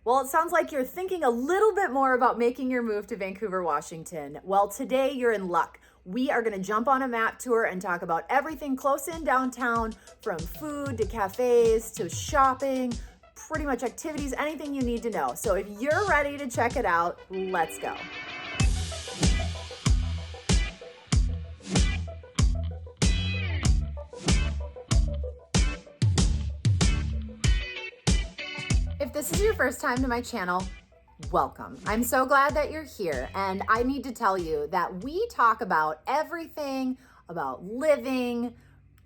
Well, it sounds like you're thinking a little bit more about making your move to Vancouver, Washington. Well, today you're in luck. We are going to jump on a map tour and talk about everything close in downtown, from food to cafes to shopping, pretty much activities, anything you need to know. So if you're ready to check it out, let's go. If this is your first time to my channel, welcome. I'm so glad that you're here, and I need to tell you that we talk about everything about living,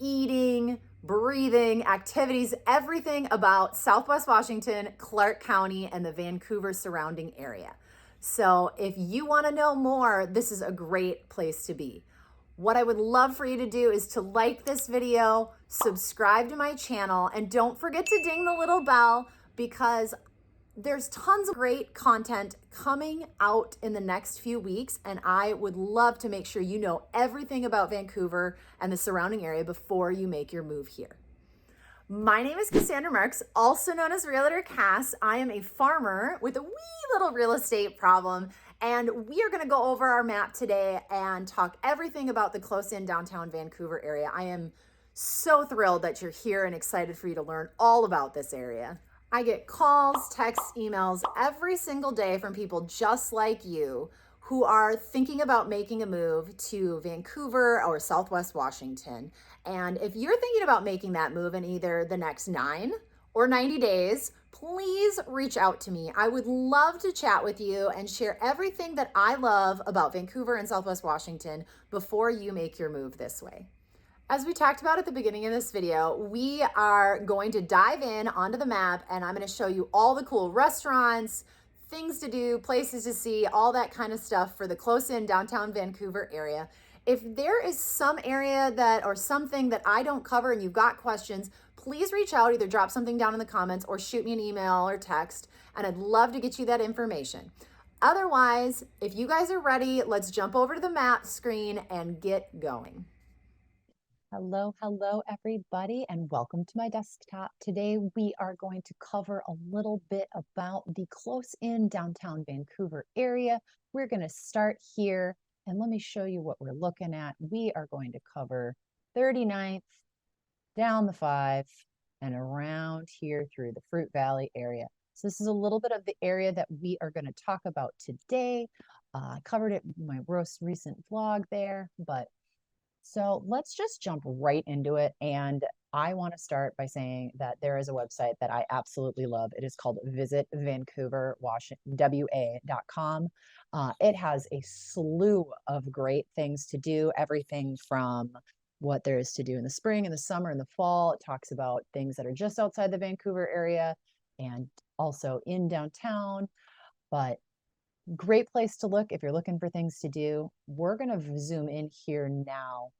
eating, breathing, activities, everything about Southwest Washington, Clark County, and the Vancouver surrounding area. So if you want to know more, this is a great place to be. What I would love for you to do is to like this video, subscribe to my channel, and don't forget to ding the little bell, because there's tons of great content coming out in the next few weeks, and I would love to make sure you know everything about Vancouver and the surrounding area before you make your move here. My name is Cassandra Marks, also known as Realtor Cass. I am a farmer with a wee little real estate problem, and we are going to go over our map today and talk everything about the close-in downtown Vancouver area. I am so thrilled that you're here and excited for you to learn all about this area. I get calls, texts, emails every single day from people just like you who are thinking about making a move to Vancouver or Southwest Washington. And if you're thinking about making that move in either the next 9 or 90 days, please reach out to me. I would love to chat with you and share everything that I love about Vancouver and Southwest Washington before you make your move this way. As we talked about at the beginning of this video, we are going to dive in onto the map, and I'm going to show you all the cool restaurants, things to do, places to see, all that kind of stuff for the close-in downtown Vancouver area. If there is some area that or something that I don't cover and you've got questions, please reach out, either drop something down in the comments or shoot me an email or text, and I'd love to get you that information. Otherwise, if you guys are ready, let's jump over to the map screen and get going. Hello, everybody, and welcome to my desktop. Today, we are going to cover a little bit about the close-in downtown Vancouver area. We're going to start here, and let me show you what we're looking at. We are going to cover 39th, down the 5, and around here through the Fruit Valley area. So this is a little bit of the area that we are going to talk about today. I covered it in my most recent vlog there, but so let's just jump right into it. And I want to start by saying that there is a website that I absolutely love. It is called visitvancouverwa.com. It has a slew of great things to do, everything from what there is to do in the spring, in the summer, in the fall. It talks about things that are just outside the Vancouver area and also in downtown. But great place to look if you're looking for things to do. We're going to zoom in here now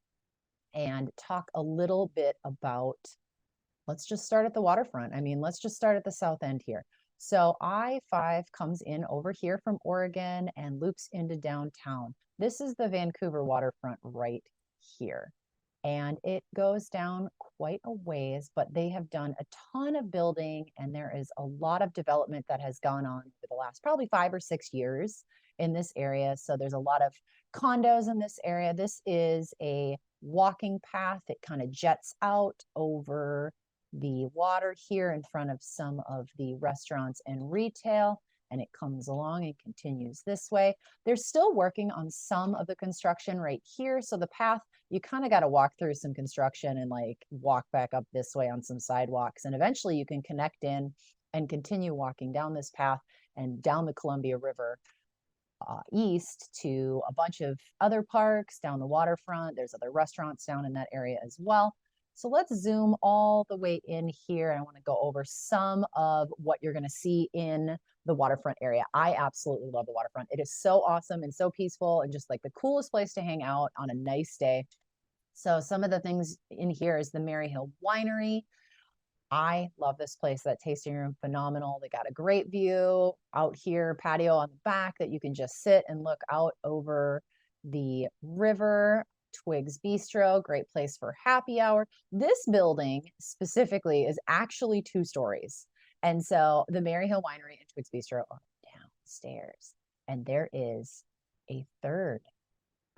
and talk a little bit about, let's just start at the waterfront. Let's just start at the south end here. So I-5 comes in over here from Oregon and loops into downtown. This is the Vancouver waterfront right here. And it goes down quite a ways, but they have done a ton of building, and there is a lot of development that has gone on for the last probably 5 or 6 years in this area. So there's a lot of condos in this area. This is a walking path. It kind of jets out over the water here in front of some of the restaurants and retail, and it comes along and continues this way. They're still working on some of the construction right here. So the path, you kind of got to walk through some construction and like walk back up this way on some sidewalks. And eventually you can connect in and continue walking down this path and down the Columbia River east to a bunch of other parks down the waterfront. There's other restaurants down in that area as well. So let's zoom all the way in here. I want to go over some of what you're going to see in the waterfront area. I absolutely love the waterfront. It is so awesome and so peaceful and just like the coolest place to hang out on a nice day. So some of the things in here is the Maryhill Winery. I love this place. That tasting room, phenomenal. They got a great view out here, patio on the back that you can just sit and look out over the river. Twigs Bistro, great place for happy hour. This building specifically is actually 2 stories. And so the Maryhill Winery and Twigs Bistro are downstairs. And there is a third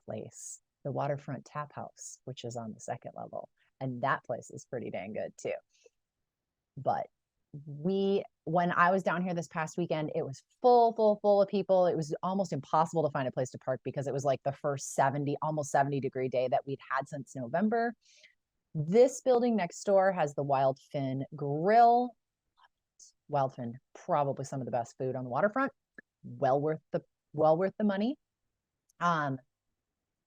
place, the Waterfront Tap House, which is on the second level. And that place is pretty dang good too. But when I was down here this past weekend, it was full of people. It was almost impossible to find a place to park because it was like the first almost 70-degree day that we'd had since November. This building next door has the Wildfin Grill. Wildfin, probably some of the best food on the waterfront. Well worth the money.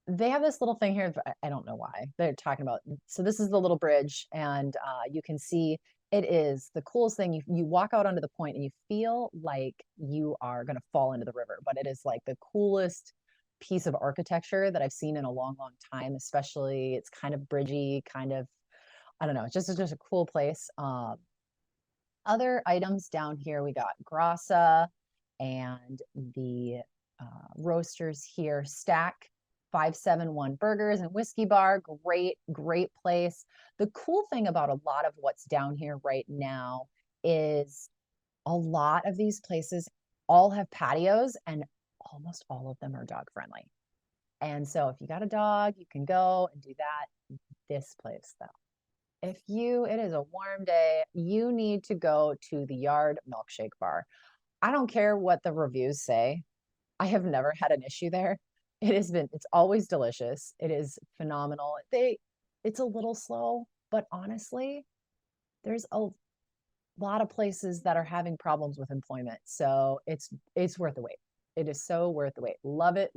They have this little thing here. I don't know why they're talking about. So this is the little bridge, and you can see it is the coolest thing. You walk out onto the point and you feel like you are going to fall into the river, but it is like the coolest piece of architecture that I've seen in a long time. Especially, it's kind of bridgy, kind of, I don't know. It's just a cool place. Other items down here, we got Grassa and the roasters here. Stack 571 Burgers and Whiskey Bar. Great place. The cool thing about a lot of what's down here right now is a lot of these places all have patios, and almost all of them are dog friendly. And so if you got a dog, you can go and do that. This place though, it is a warm day, you need to go to the Yard Milkshake Bar. I don't care what the reviews say. I have never had an issue there. It's always delicious. It is phenomenal. It's a little slow, but honestly, there's a lot of places that are having problems with employment. So it's worth the wait. It is so worth the wait. Love it.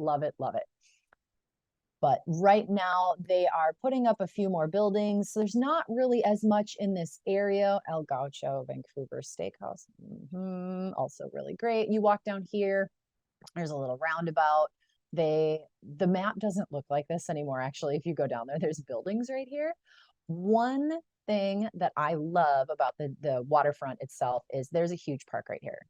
But right now they are putting up a few more buildings. So there's not really as much in this area. El Gaucho, Vancouver Steakhouse. Also really great. You walk down here, there's a little roundabout. The map doesn't look like this anymore. Actually, if you go down there, there's buildings right here. One thing that I love about the waterfront itself is there's a huge park right here.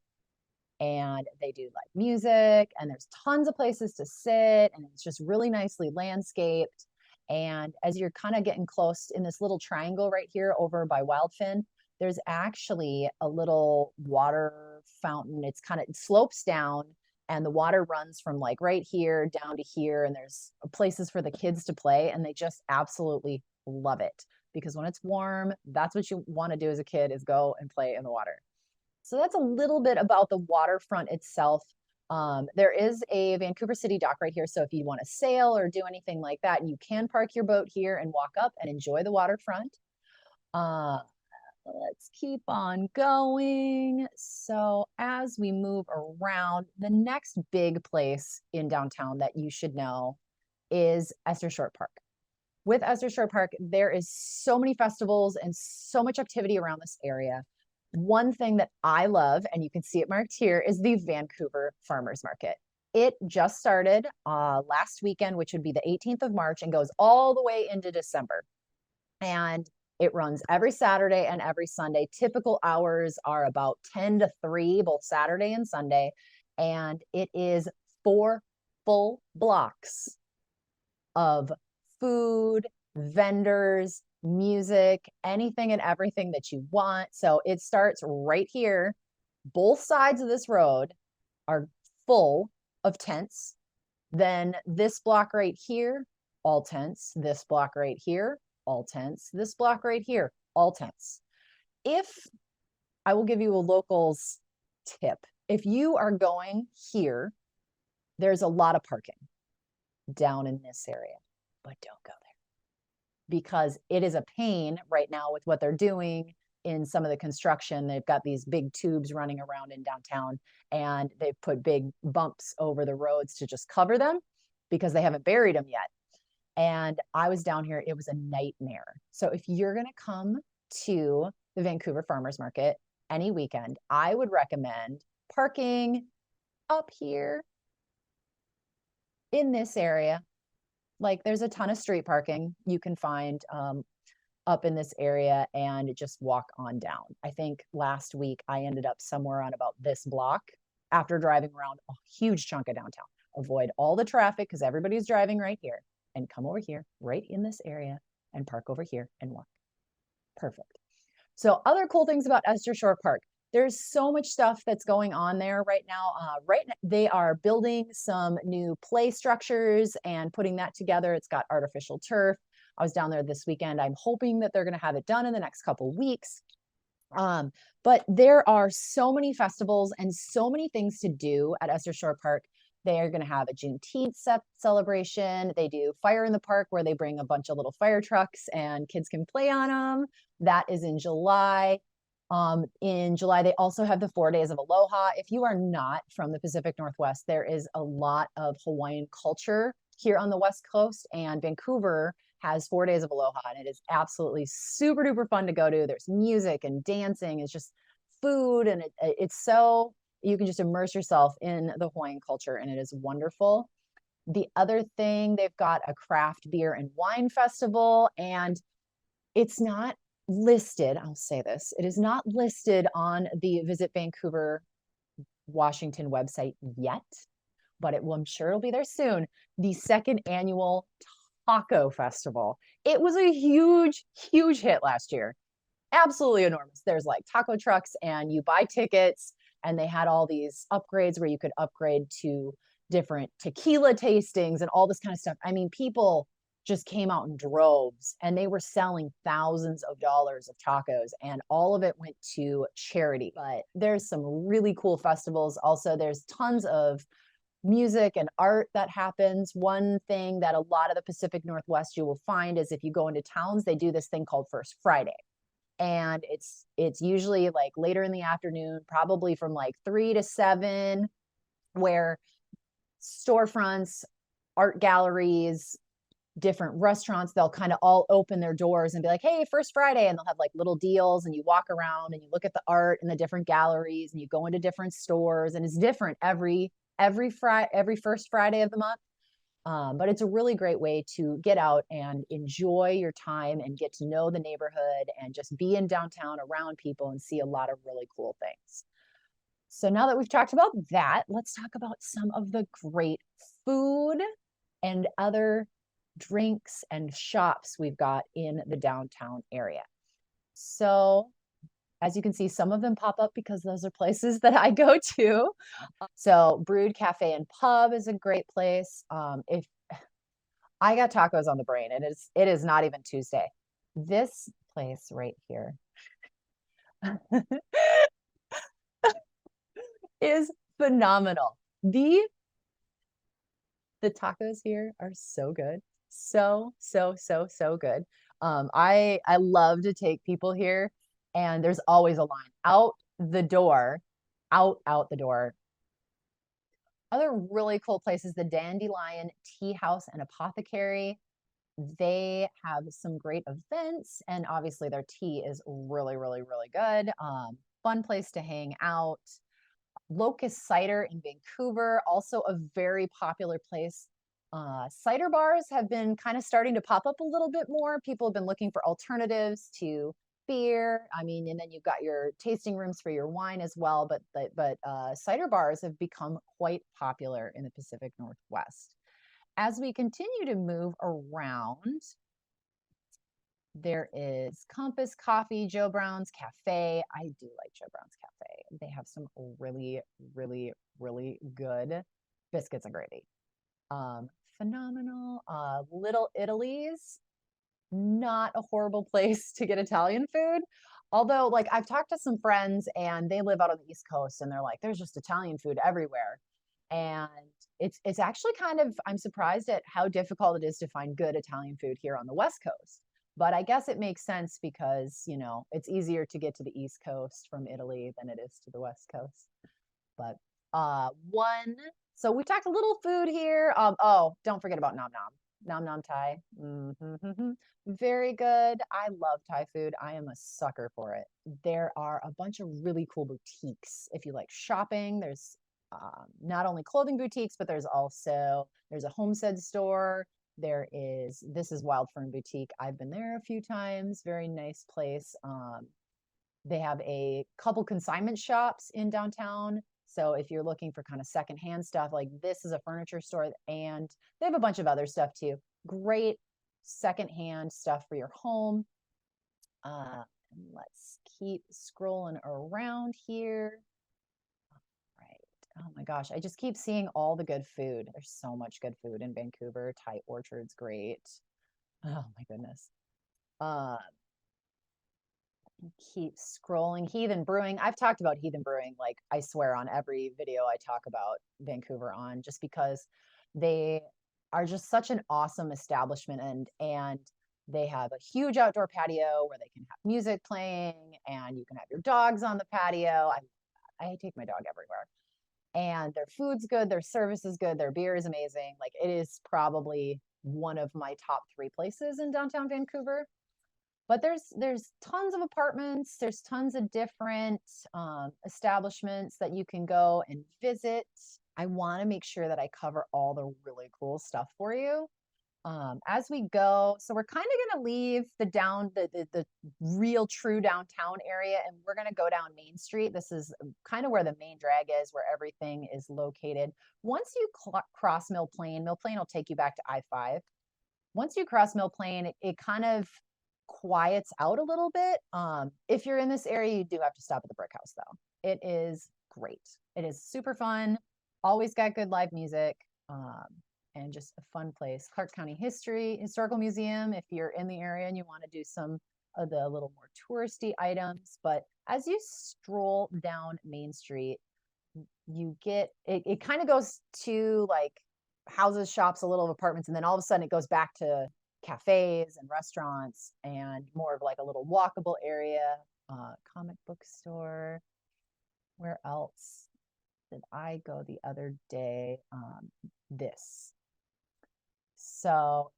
And they do live music, and there's tons of places to sit, and it's just really nicely landscaped. And as you're kind of getting close in this little triangle right here over by Wildfin, there's actually a little water fountain. It slopes down, and the water runs from like right here down to here, and there's places for the kids to play, and they just absolutely love it because when it's warm, that's what you want to do as a kid, is go and play in the water. So that's a little bit about the waterfront itself. There is a Vancouver City dock right here. So if you want to sail or do anything like that, you can park your boat here and walk up and enjoy the waterfront. Let's keep on going. So as we move around, the next big place in downtown that you should know is Esther Short Park. With Esther Short Park, there is so many festivals and so much activity around this area. One thing that I love, and you can see it marked here, is the Vancouver Farmers Market. It just started last weekend, which would be the 18th of March, and goes all the way into December. And it runs every Saturday and every Sunday. Typical hours are about 10 to 3, both Saturday and Sunday. And it is 4 full blocks of food, vendors, music, anything and everything that you want. So it starts right here. Both sides of this road are full of tents. Then this block right here, all tents. This block right here, all tents. This block right here, all tents. I will give you a local's tip. If you are going here, there's a lot of parking down in this area, but don't go there because it is a pain right now with what they're doing in some of the construction. They've got these big tubes running around in downtown, and they've put big bumps over the roads to just cover them because they haven't buried them yet. And I was down here, it was a nightmare. So if you're going to come to the Vancouver Farmers Market any weekend, I would recommend parking up here in this area. Like there's a ton of street parking you can find up in this area, and just walk on down. I think last week I ended up somewhere on about this block after driving around a huge chunk of downtown. Avoid all the traffic because everybody's driving right here, and come over here right in this area and park over here and walk. Perfect. So other cool things about Esther Short Park. there's so much stuff that's going on there right now. Right now, they are building some new play structures and putting that together. It's got artificial turf. I was down there this weekend. I'm hoping that they're going to have it done in the next couple weeks. Um, but there are so many festivals and so many things to do at Esther Shore Park. They are going to have a Juneteenth celebration. They do Fire in the Park, where they bring a bunch of little fire trucks and kids can play on them. That is in July. In July, they also have the 4 days of Aloha. If you are not from the Pacific Northwest, there is a lot of Hawaiian culture here on the West Coast, and Vancouver has 4 days of Aloha, and it is absolutely super duper fun to go to. There's music and dancing. It's just food, and it's so, you can just immerse yourself in the Hawaiian culture, and it is wonderful. The other thing, they've got a craft beer and wine festival, and it's not listed, I'll say this, it is not listed on the Visit Vancouver Washington website yet, but I'm sure it'll be there soon. The second annual Taco Festival. It was a huge, huge hit last year. Absolutely enormous. There's like taco trucks, and you buy tickets, and they had all these upgrades where you could upgrade to different tequila tastings and all this kind of stuff. I mean, people just came out in droves, and they were selling thousands of dollars of tacos, and all of it went to charity. But there's some really cool festivals. Also, there's tons of music and art that happens. One thing that a lot of the Pacific Northwest you will find is, if you go into towns, they do this thing called First Friday. And it's usually like later in the afternoon, probably from like 3 to 7, where storefronts, art galleries, different restaurants, they'll kind of all open their doors and be like, hey, First Friday, and they'll have like little deals, and you walk around and you look at the art in the different galleries, and you go into different stores, and it's different every first Friday of the month. But it's a really great way to get out and enjoy your time and get to know the neighborhood and just be in downtown around people and see a lot of really cool things. So now that we've talked about that, let's talk about some of the great food and other drinks and shops we've got in the downtown area. So as you can see, some of them pop up because those are places that I go to. So Brewed Cafe and Pub is a great place. If I got tacos on the brain, and it is not even Tuesday. This place right here is phenomenal. The tacos here are so good. So good. I love to take people here, and there's always a line out the door, out the door. Other really cool places, the Dandelion Tea House and Apothecary. They have some great events, and obviously their tea is really, really, really good. Fun place to hang out. Locust Cider in Vancouver, also a very popular place. Cider bars have been kind of starting to pop up a little bit more. People have been looking for alternatives to beer. I mean, and then you've got your tasting rooms for your wine as well. But cider bars have become quite popular in the Pacific Northwest. As we continue to move around, there is Compass Coffee, Joe Brown's Cafe. I do like Joe Brown's Cafe. They have some really, really, really good biscuits and gravy. Phenomenal. Little Italy's, not a horrible place to get Italian food. Although, like, I've talked to some friends, and they live out on the East Coast, and they're like, there's just Italian food everywhere. And it's actually kind of, I'm surprised at how difficult it is to find good Italian food here on the West Coast. But I guess it makes sense because, it's easier to get to the East Coast from Italy than it is to the West Coast. But so we talked a little food here. Oh, don't forget about Nom Nom. Nom Nom Thai. Very good. I love Thai food. I am a sucker for it. There are a bunch of really cool boutiques. If you like shopping, there's not only clothing boutiques, but there's a homestead store. This is Wild Fern Boutique. I've been there a few times. Very nice place. They have a couple consignment shops in downtown. So if you're looking for kind of secondhand stuff, like this is a furniture store, and they have a bunch of other stuff too. Great secondhand stuff for your home. Let's keep scrolling around here. Right. Oh my gosh, I just keep seeing all the good food. There's so much good food in Vancouver. Thai Orchard's great. Oh my goodness. Uh, keep scrolling. Heathen Brewing. I've talked about Heathen Brewing, like I swear on every video I talk about Vancouver on, just because they are just such an awesome establishment, and they have a huge outdoor patio where they can have music playing and you can have your dogs on the patio. I take my dog everywhere. And their food's good, their service is good, their beer is amazing. Like it is probably one of my top 3 places in downtown Vancouver. But there's tons of apartments, there's tons of different establishments that you can go and visit. I want to make sure that I cover all the really cool stuff for you as we go. So we're kind of going to leave the real true downtown area, and we're going to go down Main Street. This is kind of where the main drag is, where everything is located. Once you cross Mill Plain will take you back to I-5. Once you cross Mill Plain, it kind of quiets out a little bit. If you're in this area, you do have to stop at the Brick House, though. It is great. It is super fun. Always got good live music, and just a fun place. Clark County Historical Museum, if you're in the area and you want to do some of the little more touristy items. But as you stroll down Main Street, you get, it kind of goes to like houses, shops, a little of apartments, and then all of a sudden it goes back to cafes and restaurants and more of like a little walkable area, comic book store. Where else did I go the other day? This. So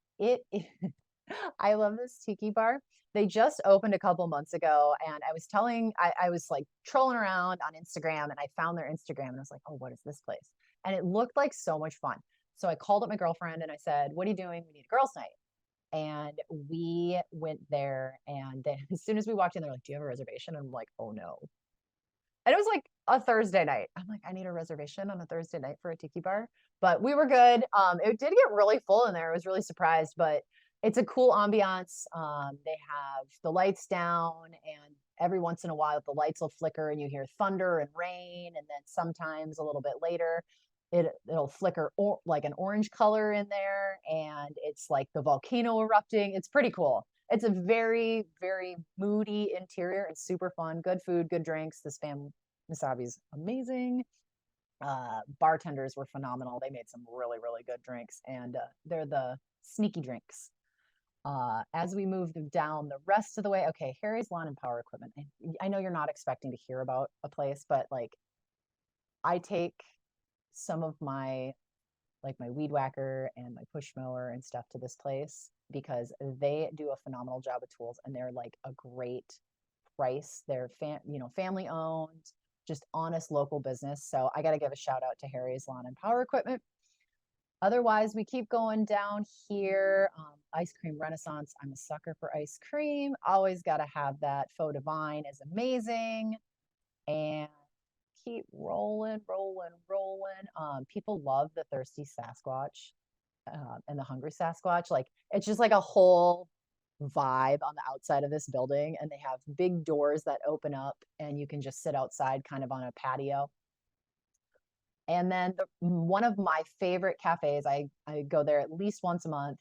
I love this tiki bar. They just opened a couple months ago, and I was like trolling around on Instagram, and I found their Instagram, and I was like, oh, what is this place? And it looked like so much fun. So I called up my girlfriend and I said, what are you doing? We need a girls' night. And we went there, and then as soon as we walked in, they're like, do you have a reservation? And I'm like, oh no. And it was like a Thursday night. I'm like, I need a reservation on a Thursday night for a tiki bar. But we were good. It did get really full in there. I was really surprised, but it's a cool ambiance. They have the lights down, and every once in a while the lights will flicker and you hear thunder and rain. And then sometimes a little bit later, it'll flicker like an orange color in there, and it's like the volcano erupting. It's pretty cool. It's a very, very moody interior. It's super fun. Good food, good drinks. This Misabi's amazing. Bartenders were phenomenal. They made some really, really good drinks, and they're the sneaky drinks. As we move down the rest of the way, okay, Harry's Lawn and Power Equipment. I know you're not expecting to hear about a place, but like I take some of my weed whacker and my push mower and stuff to this place because they do a phenomenal job of tools, and they're like a great price. They're family owned, just honest local business. So I got to give a shout out to Harry's Lawn and Power Equipment. Otherwise, we keep going down here. Ice cream renaissance. I'm a sucker for ice cream. Always got to have that. Faux Divine is amazing. And keep rolling. People love the Thirsty Sasquatch and the Hungry Sasquatch. Like it's just like a whole vibe on the outside of this building, and they have big doors that open up, and you can just sit outside, kind of on a patio. And then one of my favorite cafes, I go there at least once a month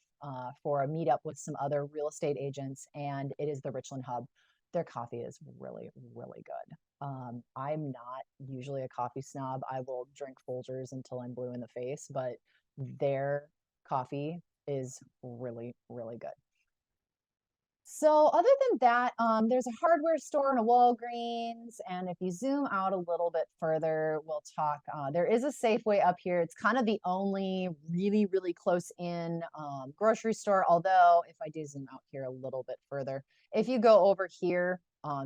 for a meetup with some other real estate agents, and it is the Richland Hub. Their coffee is really, really good. I'm not usually a coffee snob. I will drink Folgers until I'm blue in the face, but their coffee is really, really good. So other than that, there's a hardware store and a Walgreens. And if you zoom out a little bit further, we'll talk. There is a Safeway up here. It's kind of the only really, really close in grocery store. Although if I do zoom out here a little bit further, if you go over here,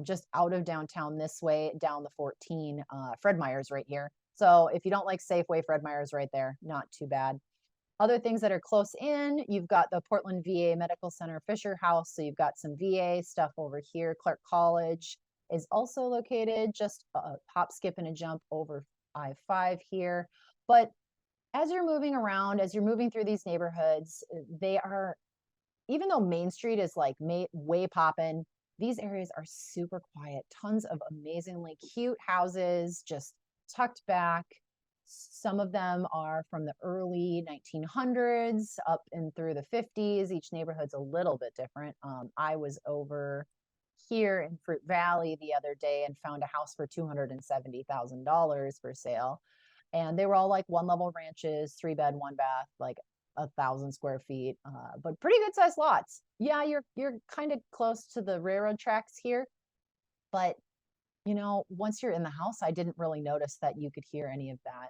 just out of downtown this way, down the 14, Fred Meyer's right here. So if you don't like Safeway, Fred Meyer's right there. Not too bad. Other things that are close in, you've got the Portland VA Medical Center Fisher House. So you've got some VA stuff over here. Clark College is also located just a hop, skip, and a jump over I-5 here. But as you're moving around, as you're moving through these neighborhoods, they are, even though Main Street is like way poppin', These areas are super quiet, tons of amazingly cute houses just tucked back. Some of them are from the early 1900s up and through the 50s. Each neighborhood's a little bit different. I was over here in Fruit Valley the other day and found a house for $270,000 for sale. And they were all like one level ranches, 3 bed, 1 bath, like 1,000 square feet, but pretty good sized lots. Yeah, you're kind of close to the railroad tracks here, but once you're in the house, I didn't really notice that you could hear any of that.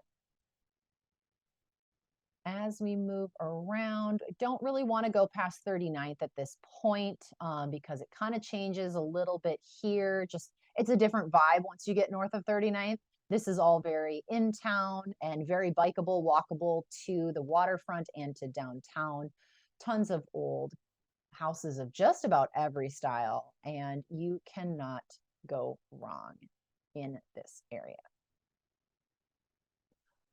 As we move around, I don't really want to go past 39th at this point, because it kind of changes a little bit here. Just it's a different vibe once you get north of 39th. This is all very in town and very bikeable, walkable to the waterfront and to downtown. Tons of old houses of just about every style, and you cannot go wrong in this area.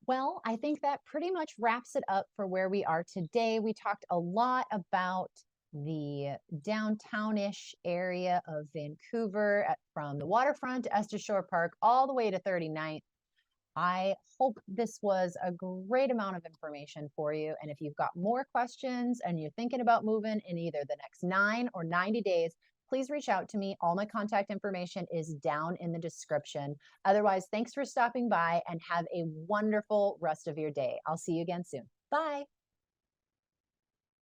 Well, I think that pretty much wraps it up for where we are today. We talked a lot about the downtownish area of Vancouver, from the waterfront to Esther Shore Park all the way to 39th. I hope this was a great amount of information for you. And if you've got more questions and you're thinking about moving in either the next 9 or 90 days, please reach out to me. All my contact information is down in the description. Otherwise, thanks for stopping by and have a wonderful rest of your day. I'll see you again soon. Bye.